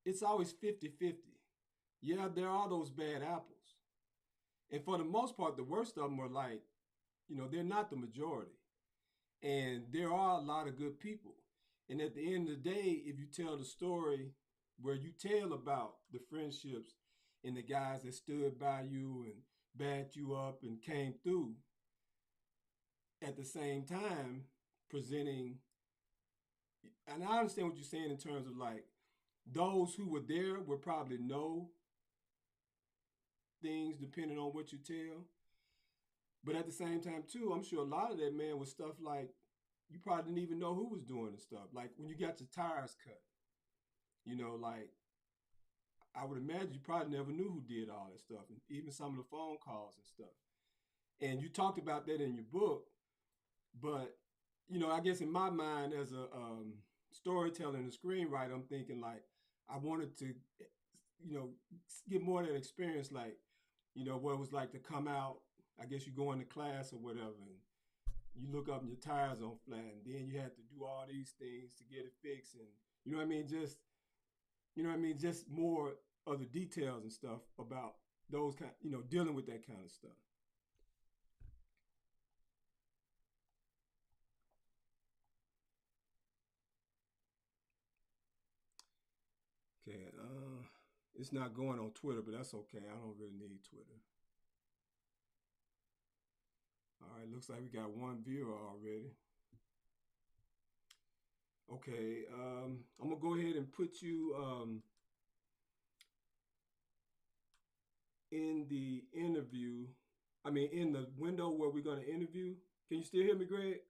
it's always 50-50. Yeah, there are those bad apples. And for the most part, the worst of them are like, they're not the majority. And there are a lot of good people. And at the end of the day, if you tell the story where you tell about the friendships and the guys that stood by you and backed you up and came through, at the same time presenting, and I understand what you're saying in terms of like those who were there would probably know things depending on what you tell. But at the same time, too, I'm sure a lot of that, man, was stuff like you probably didn't even know who was doing the stuff. Like when you got your tires cut, like I would imagine you probably never knew who did all that stuff, and even some of the phone calls and stuff. And you talked about that in your book, but I guess in my mind as a storyteller and a screenwriter, I'm thinking like I wanted to, you know, get more of that experience, like what it was like to come out. I guess you go into class or whatever, and you look up and your tires on flat, and then you had to do all these things to get it fixed, and you know what I mean. Just more of the details and stuff about those kind, dealing with that kind of stuff. Okay, it's not going on Twitter, but that's okay. I don't really need Twitter. All right, looks like we got one viewer already. Okay, I'm gonna go ahead and put you in the interview. I mean, in the window where we're gonna interview. Can you still hear me, Greg?